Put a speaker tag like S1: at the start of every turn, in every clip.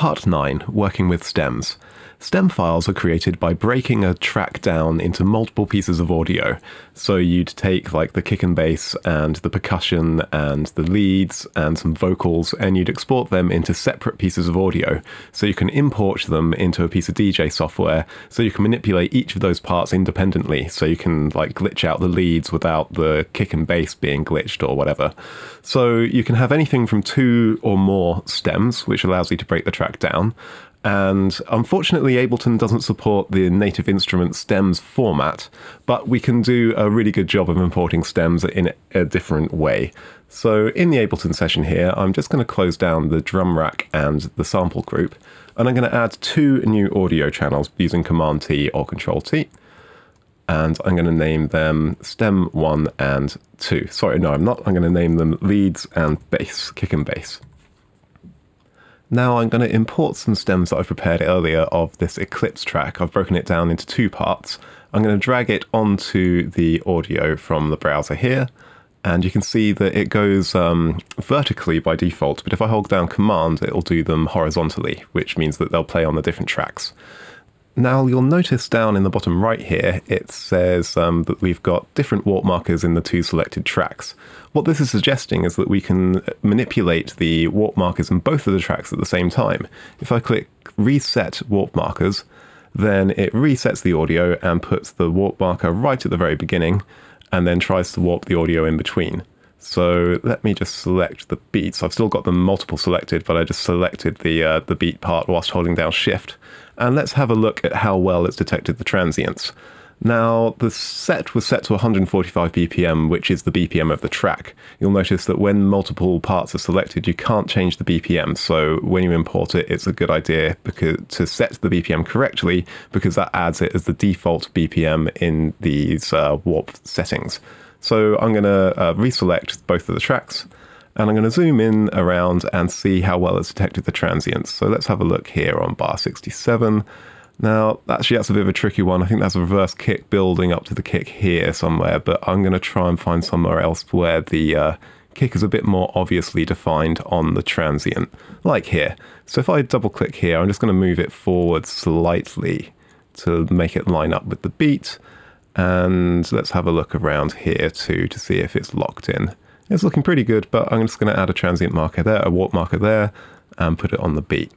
S1: Part 9. Working with stems. Stem files are created by breaking a track down into multiple pieces of audio. So you'd take like the kick and bass and the percussion and the leads and some vocals, and you'd export them into separate pieces of audio. So you can import them into a piece of DJ software, so you can manipulate each of those parts independently. So you can like glitch out the leads without the kick and bass being glitched or whatever. So you can have anything from 2 or more stems, which allows you to break the track down. And unfortunately, Ableton doesn't support the native instrument stems format, but we can do a really good job of importing stems in a different way. So in the Ableton session here, I'm just going to close down the drum rack and the sample group, and I'm going to add 2 new audio channels using Command T or Control T. And I'm going to name them stem 1 and 2. Sorry, no, I'm not. I'm going to name them leads and bass, kick and bass. Now I'm going to import some stems that I prepared earlier of this Eclipse track. I've broken it down into 2 parts. I'm going to drag it onto the audio from the browser here, and you can see that it goes vertically by default, but if I hold down Command, it'll do them horizontally, which means that they'll play on the different tracks. Now you'll notice down in the bottom right here, it says that we've got different warp markers in the 2 selected tracks. What this is suggesting is that we can manipulate the warp markers in both of the tracks at the same time. If I click Reset Warp Markers, then it resets the audio and puts the warp marker right at the very beginning, and then tries to warp the audio in between. So let me just select the beats. I've still got them multiple selected, but I just selected the beat part whilst holding down Shift. And let's have a look at how well it's detected the transients. Now, the set was set to 145 BPM, which is the BPM of the track. You'll notice that when multiple parts are selected, you can't change the BPM. So when you import it, it's a good idea to set the BPM correctly, because that adds it as the default BPM in these warp settings. So I'm going to reselect both of the tracks, and I'm going to zoom in around and see how well it's detected the transients. So let's have a look here on bar 67. Now, actually, that's a bit of a tricky one. I think that's a reverse kick building up to the kick here somewhere, but I'm going to try and find somewhere else where the kick is a bit more obviously defined on the transient, like here. So if I double click here, I'm just going to move it forward slightly to make it line up with the beat. And let's have a look around here too to see if it's locked in. It's looking pretty good, but I'm just going to add a transient marker there, a warp marker there, and put it on the beat.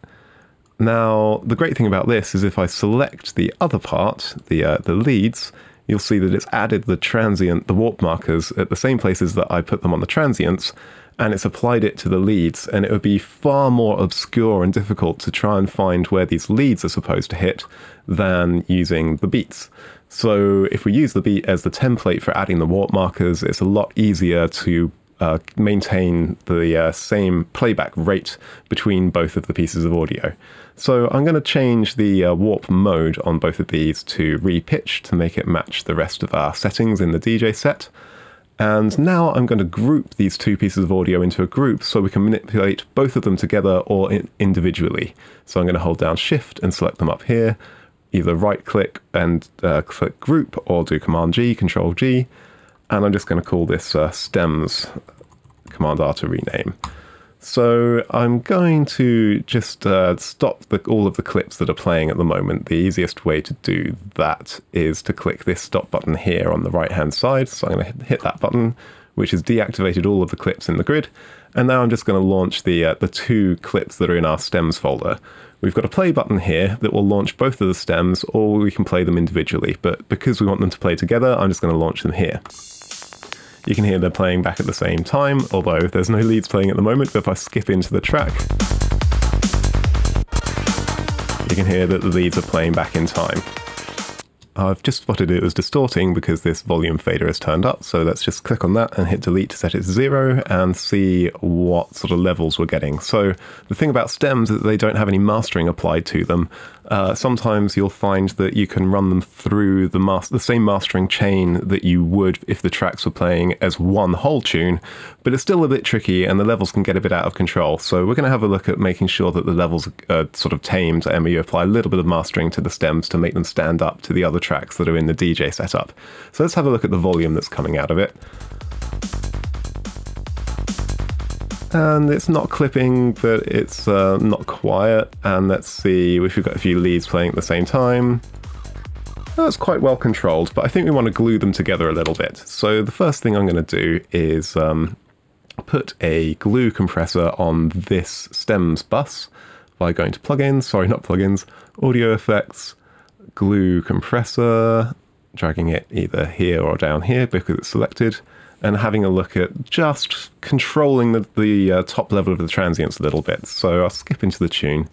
S1: Now, the great thing about this is if I select the other part, the leads, you'll see that it's added the warp markers at the same places that I put them on the transients, and it's applied it to the leads, and it would be far more obscure and difficult to try and find where these leads are supposed to hit than using the beats. So if we use the beat as the template for adding the warp markers, it's a lot easier to maintain the same playback rate between both of the pieces of audio. So I'm going to change the warp mode on both of these to repitch to make it match the rest of our settings in the DJ set. And now I'm going to group these 2 pieces of audio into a group so we can manipulate both of them together or individually. So I'm going to hold down Shift and select them up here, either right click and click group, or do Command G, Control G. And I'm just going to call this stems, Command R to rename. So I'm going to just stop all of the clips that are playing at the moment. The easiest way to do that is to click this stop button here on the right hand side. So I'm going to hit that button, which has deactivated all of the clips in the grid. And now I'm just going to launch the 2 clips that are in our stems folder. We've got a play button here that will launch both of the stems, or we can play them individually. But because we want them to play together, I'm just going to launch them here. You can hear they're playing back at the same time, although there's no leads playing at the moment, but if I skip into the track, you can hear that the leads are playing back in time. I've just spotted it was distorting because this volume fader is turned up, so let's just click on that and hit delete to set it to 0 and see what sort of levels we're getting. So the thing about stems is that they don't have any mastering applied to them. Sometimes you'll find that you can run them through the same mastering chain that you would if the tracks were playing as one whole tune, but it's still a bit tricky and the levels can get a bit out of control. So we're going to have a look at making sure that the levels are sort of tamed, and we apply a little bit of mastering to the stems to make them stand up to the other tracks that are in the DJ setup. So let's have a look at the volume that's coming out of it. And it's not clipping, but it's not quiet. And let's see if we've got a few leads playing at the same time. That's quite well controlled, but I think we want to glue them together a little bit. So the first thing I'm going to do is put a glue compressor on this stems bus by going to plugins, sorry, not plugins, audio effects, glue compressor, dragging it either here or down here because it's selected, and having a look at just controlling the top level of the transients a little bit. So I'll skip into the tune.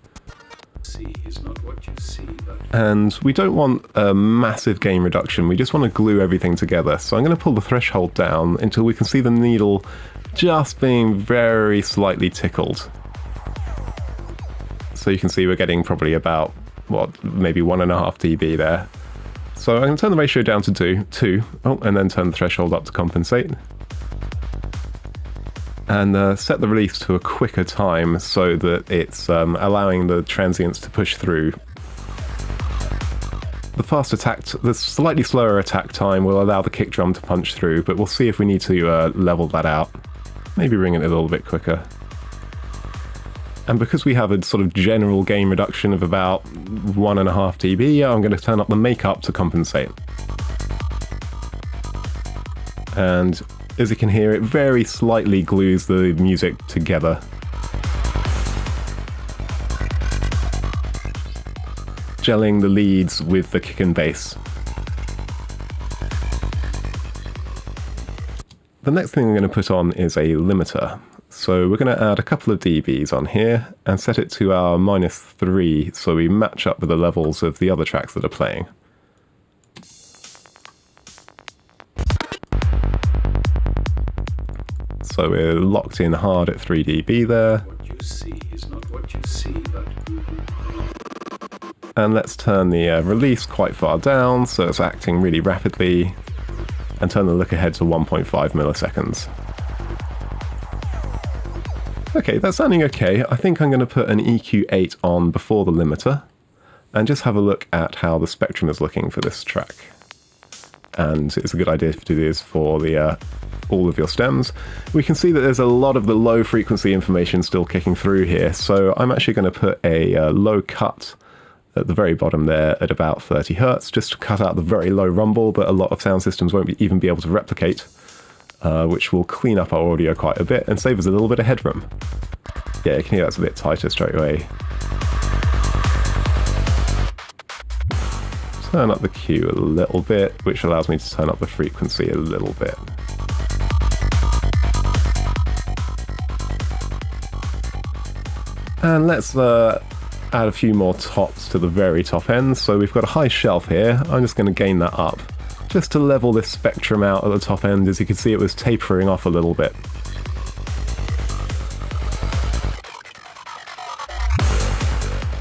S2: See is not what you see, but...
S1: And we don't want a massive gain reduction, we just want to glue everything together. So I'm going to pull the threshold down until we can see the needle just being very slightly tickled. So you can see we're getting probably about, what, maybe 1.5 dB there. So I'm going to turn the ratio down to 2, and then turn the threshold up to compensate. And set the release to a quicker time so that it's allowing the transients to push through. The slightly slower attack time will allow the kick drum to punch through, but we'll see if we need to level that out. Maybe bring it a little bit quicker. And because we have a sort of general gain reduction of about 1.5 dB, I'm going to turn up the makeup to compensate. And as you can hear, it very slightly glues the music together. Gelling the leads with the kick and bass. The next thing I'm going to put on is a limiter. So we're going to add a couple of dBs on here and set it to our -3 so we match up with the levels of the other tracks that are playing. So we're locked in hard at 3 dB there.
S2: What you see is not what you see, but...
S1: And let's turn the release quite far down so it's acting really rapidly, and turn the look ahead to 1.5 milliseconds. Okay, that's sounding okay. I think I'm going to put an EQ8 on before the limiter, and just have a look at how the spectrum is looking for this track. And it's a good idea to do this for the all of your stems. We can see that there's a lot of the low frequency information still kicking through here, so I'm actually going to put a low cut at the very bottom there at about 30 Hz, just to cut out the very low rumble that a lot of sound systems won't even be able to replicate, which will clean up our audio quite a bit and save us a little bit of headroom. Yeah, you can hear that's a bit tighter straight away. Turn up the Q a little bit, which allows me to turn up the frequency a little bit. And let's add a few more tops to the very top end. So we've got a high shelf here. I'm just going to gain that up, just to level this spectrum out at the top end. As you can see, it was tapering off a little bit.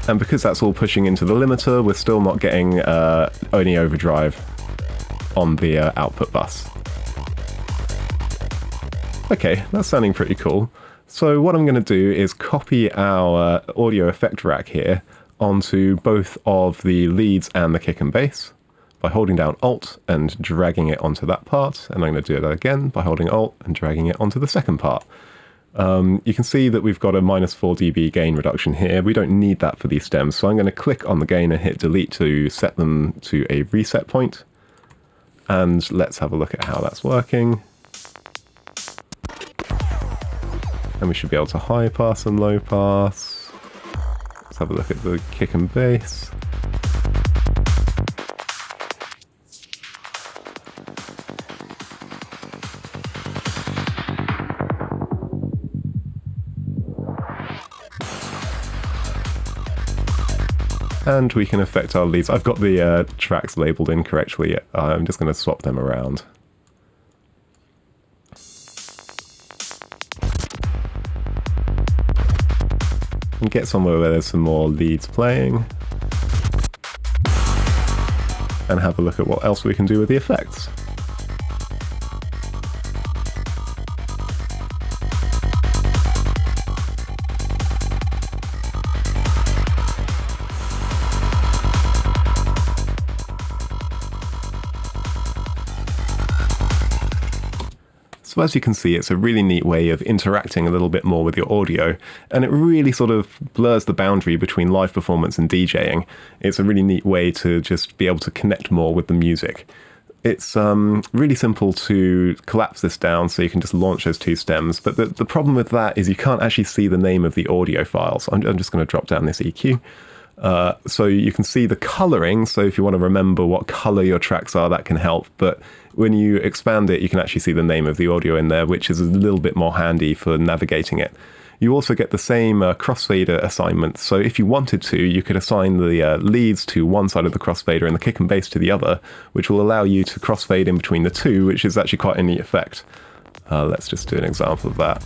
S1: And because that's all pushing into the limiter, we're still not getting any overdrive on the output bus. Okay, that's sounding pretty cool. So what I'm going to do is copy our audio effect rack here onto both of the leads and the kick and bass by holding down Alt and dragging it onto that part. And I'm going to do it again by holding Alt and dragging it onto the second part. You can see that we've got a -4 dB gain reduction here. We don't need that for these stems, so I'm going to click on the gain and hit delete to set them to a reset point. And let's have a look at how that's working. And we should be able to high pass and low pass. Let's have a look at the kick and bass. And we can affect our leads. I've got the tracks labeled incorrectly. I'm just going to swap them around. And get somewhere where there's some more leads playing. And have a look at what else we can do with the effects. So as you can see, it's a really neat way of interacting a little bit more with your audio, and it really sort of blurs the boundary between live performance and DJing. It's a really neat way to just be able to connect more with the music. It's really simple to collapse this down so you can just launch those two stems, but the problem with that is you can't actually see the name of the audio files. I'm just going to drop down this EQ. So you can see the coloring, so if you want to remember what color your tracks are, that can help, but when you expand it, you can actually see the name of the audio in there, which is a little bit more handy for navigating it. You also get the same crossfader assignment, so if you wanted to, you could assign the leads to one side of the crossfader and the kick and bass to the other, which will allow you to crossfade in between the two, which is actually quite a neat effect. Let's just do an example of that.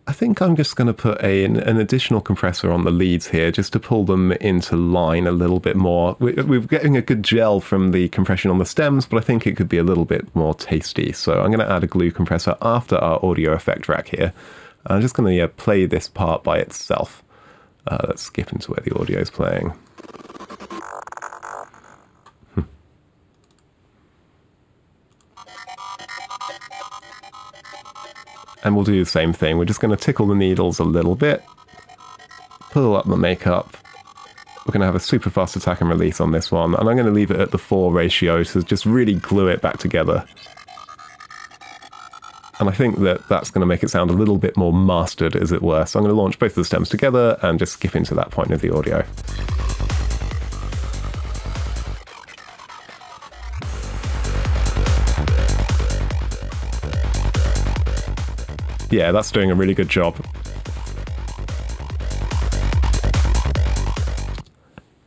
S1: I think I'm just going to put an additional compressor on the leads here just to pull them into line a little bit more. We're getting a good gel from the compression on the stems, but I think it could be a little bit more tasty. So I'm going to add a glue compressor after our audio effect rack here. I'm just going to play this part by itself. Let's skip into where the audio is playing. And we'll do the same thing. We're just going to tickle the needles a little bit, pull up the makeup. We're going to have a super fast attack and release on this one, and I'm going to leave it at the 4 ratio to just really glue it back together. And I think that that's going to make it sound a little bit more mastered, as it were. So I'm going to launch both of the stems together and just skip into that point of the audio. Yeah, that's doing a really good job.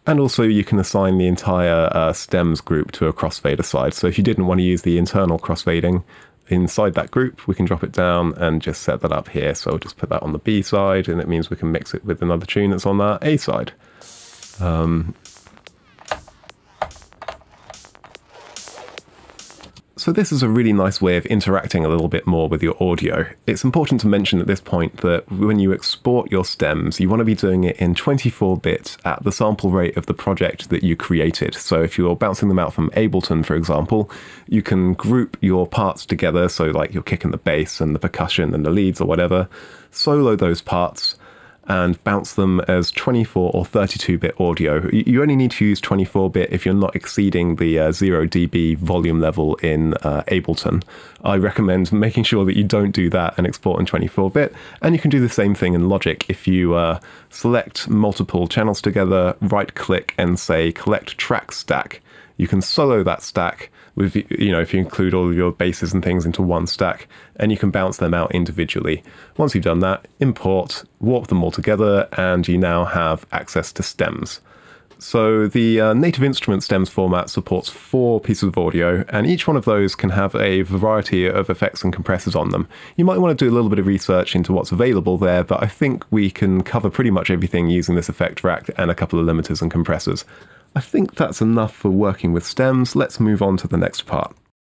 S1: And also you can assign the entire stems group to a crossfader side. So if you didn't want to use the internal crossfading inside that group, we can drop it down and just set that up here. So we'll just put that on the B side, and it means we can mix it with another tune that's on our A side. So this is a really nice way of interacting a little bit more with your audio. It's important to mention at this point that when you export your stems, you want to be doing it in 24-bit at the sample rate of the project that you created. So if you're bouncing them out from Ableton, for example, you can group your parts together, so like your kick and the bass and the percussion and the leads or whatever, solo those parts, and bounce them as 24 or 32-bit audio. You only need to use 24-bit if you're not exceeding the 0 dB volume level in Ableton. I recommend making sure that you don't do that and export in 24-bit, and you can do the same thing in Logic. If you select multiple channels together, right-click and say Collect Track Stack, you can solo that stack with, if you include all of your basses and things into one stack, and you can bounce them out individually. Once you've done that, import, warp them all together, and you now have access to stems. So the Native Instrument stems format supports 4 pieces of audio, and each one of those can have a variety of effects and compressors on them. You might want to do a little bit of research into what's available there, but I think we can cover pretty much everything using this effect rack and a couple of limiters and compressors. I think that's enough for working with stems. Let's move on to the next part.